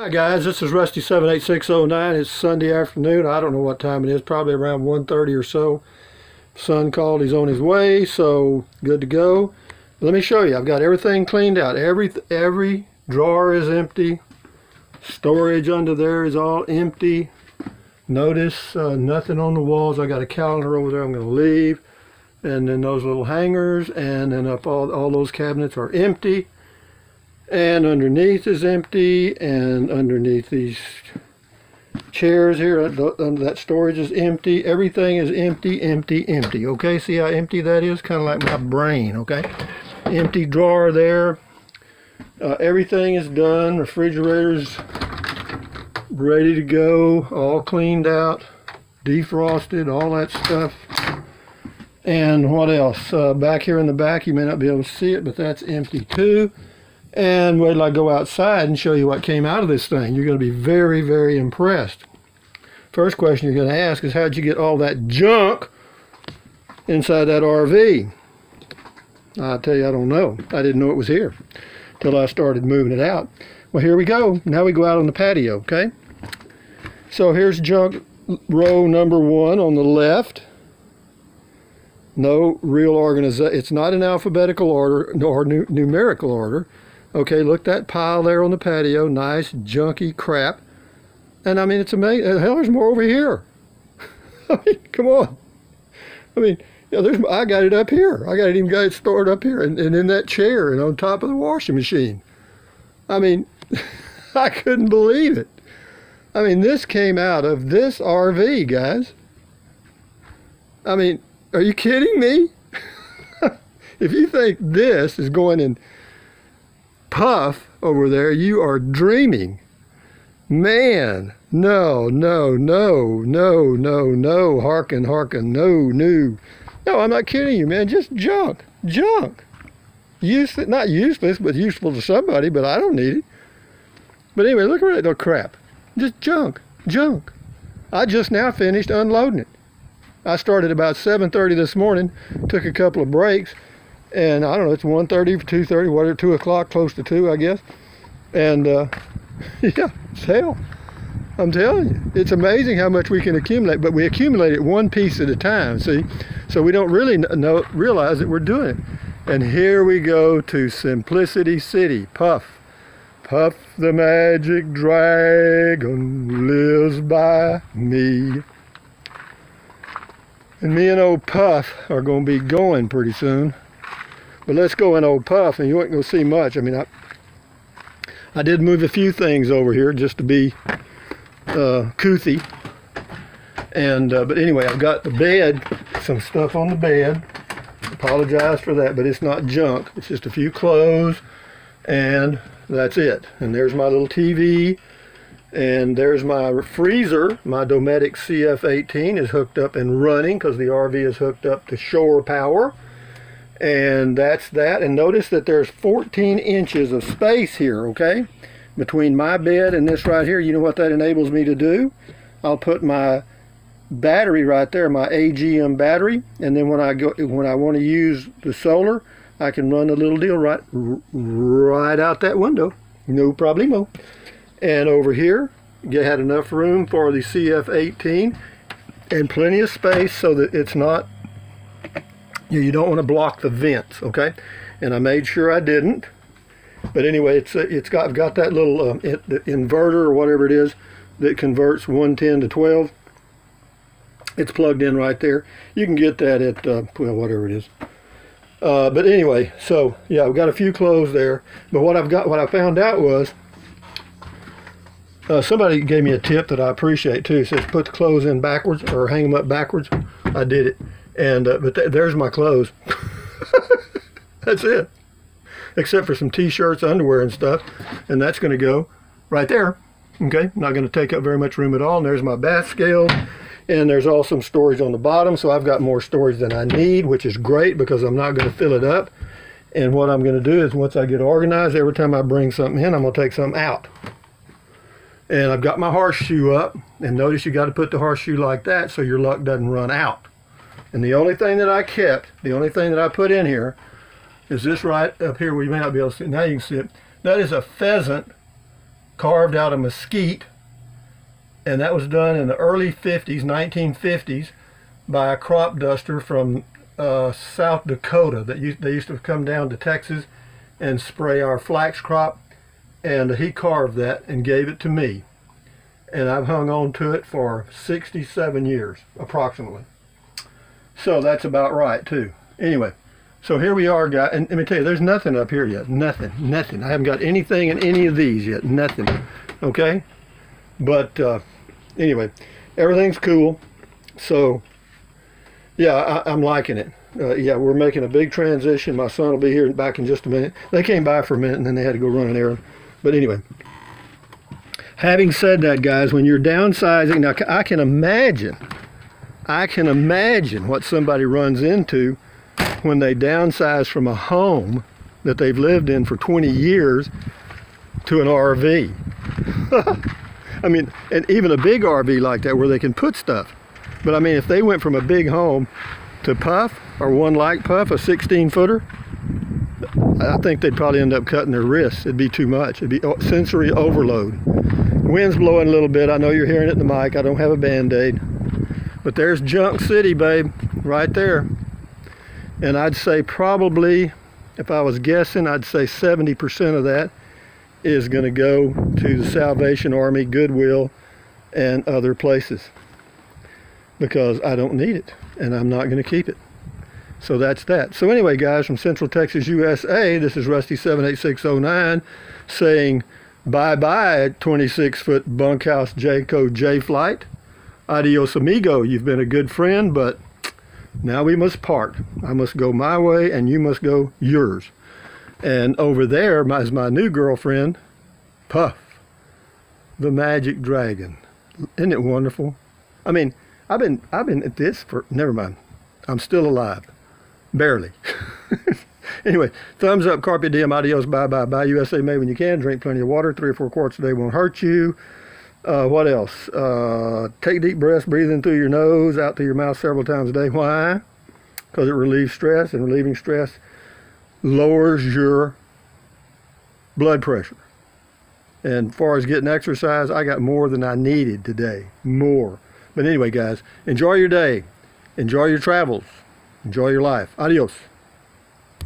Hi guys, this is Rusty 78609. It's Sunday afternoon. I don't know what time it is, probably around 1:30 or so. Son called, he's on his way, so good to go. Let me show you. I've got everything cleaned out. Every drawer is empty. Storage under there is all empty. Notice nothing on the walls. I got a calendar over there I'm going to leave. And then those little hangers, and then up all those cabinets are empty. And underneath is empty, and underneath these chairs here, under that storage is empty. Everything is empty, empty, empty. Okay, see how empty that is? Kind of like my brain, okay? Empty drawer there. Everything is done. Refrigerator's ready to go, all cleaned out, defrosted, all that stuff. And what else? Back here in the back, you may not be able to see it, but that's empty too. And wait till I go outside and show you what came out of this thing. You're going to be very, very impressed. First question you're going to ask is, how'd you get all that junk inside that RV? I'll tell you, I don't know. I didn't know it was here till I started moving it out. Well, here we go. Now we go out on the patio, okay? So here's junk row number 1 on the left. No real organization. It's not in alphabetical order nor numerical order. Okay, look, that pile there on the patio, nice junky crap. And I mean, it's amazing. Hell, there's more over here. I mean, come on. I mean, you know, I got it up here. Even got it stored up here and in that chair and on top of the washing machine. I mean, I couldn't believe it. I mean, this came out of this RV, guys. I mean, are you kidding me? If you think this is going in puff over there, you are dreaming. Man, no, no, no, no, no, no, hearken, hearken, no, no. No, I'm not kidding you, man. Just junk, junk. Useless, not useless, but useful to somebody, but I don't need it. But anyway, look at that crap. Just junk, junk. I just now finished unloading it. I started about 7:30 this morning, took a couple of breaks, and I don't know, it's 1:30, 2:30, whatever, 2 o'clock, close to 2, I guess. And yeah, it's hell. I'm telling you, it's amazing how much we can accumulate, but we accumulate it one piece at a time, see? So we don't really realize that we're doing it. And here we go to Simplicity City. Puff. Puff the magic dragon lives by me. And me and old Puff are going to be going pretty soon. But let's go in old Puff, and you ain't going to see much. I mean, I did move a few things over here just to be koothy. And but anyway, I've got the bed, some stuff on the bed. Apologize for that, but it's not junk. It's just a few clothes, and that's it. And there's my little TV. And there's my freezer. My Dometic CF18 is hooked up and running because the RV is hooked up to shore power. And that's that. And notice that there's 14 inches of space here, okay? Between my bed and this right here. You know what that enables me to do? I'll put my battery right there, my AGM battery. And then when I want to use the solar, I can run the little deal right out that window. No problemo. And over here, you had enough room for the CF18 and plenty of space so that it's not, you don't want to block the vents, okay? And I made sure I didn't. But anyway, I've got that little inverter or whatever it is that converts 110 to 12. It's plugged in right there. You can get that at, well, whatever it is. But anyway, so yeah, I've got a few clothes there. But what I found out was, somebody gave me a tip that I appreciate too. It says put the clothes in backwards or hang them up backwards. I did it, and but there's my clothes. That's it, except for some t-shirts, underwear, and stuff, and that's going to go right there. Okay, not going to take up very much room at all. And there's my bath scales, and there's also some storage on the bottom. So I've got more storage than I need, which is great because I'm not going to fill it up. And what I'm going to do is once I get organized, every time I bring something in, I'm going to take something out. And I've got my horseshoe up, and notice you got to put the horseshoe like that so your luck doesn't run out. And the only thing that I kept, the only thing that I put in here is this right up here where you may not be able to see. Now you can see it. That is a pheasant carved out of mesquite, and that was done in the early 50s, 1950s, by a crop duster from South Dakota. They used to come down to Texas and spray our flax crop, and he carved that and gave it to me. And I've hung on to it for 67 years, approximately. So that's about right, too. Anyway, so here we are, guys. And let me tell you, there's nothing up here yet. Nothing, nothing. I haven't got anything in any of these yet. Nothing. Okay? But anyway, everything's cool. So, yeah, I'm liking it. Yeah, we're making a big transition. My son will be here back in just a minute. They came by for a minute, and then they had to go run an errand. But anyway. Having said that, guys, when you're downsizing, now I can imagine what somebody runs into when they downsize from a home that they've lived in for 20 years to an RV. I mean, and even a big RV like that where they can put stuff. But I mean, if they went from a big home to puff, or one like puff, a 16-footer, I think they'd probably end up cutting their wrists. It'd be too much. It'd be sensory overload. Wind's blowing a little bit. I know you're hearing it in the mic. I don't have a Band-Aid. But there's Junk City, babe, right there. And I'd say probably, if I was guessing, I'd say 70% of that is going to go to the Salvation Army, Goodwill, and other places. Because I don't need it, and I'm not going to keep it. So that's that. So anyway, guys, from Central Texas, USA, this is Rusty78609 saying bye-bye, 26-foot bunkhouse Jayco J-Flight. Adios, amigo. You've been a good friend, but now we must part. I must go my way, and you must go yours. And over there is my new girlfriend, Puff, the Magic Dragon. Isn't it wonderful? I mean, I've been at this for, never mind. I'm still alive. Barely. Anyway, thumbs up, carpe diem, adios, bye, bye, bye. USA made when you can. Drink plenty of water. 3 or 4 quarts a day won't hurt you. What else? Take deep breaths, breathe in through your nose, out through your mouth several times a day. Why? Because it relieves stress, and relieving stress lowers your blood pressure. And as far as getting exercise, I got more than I needed today. More. But anyway, guys, enjoy your day. Enjoy your travels. Enjoy your life. Adios.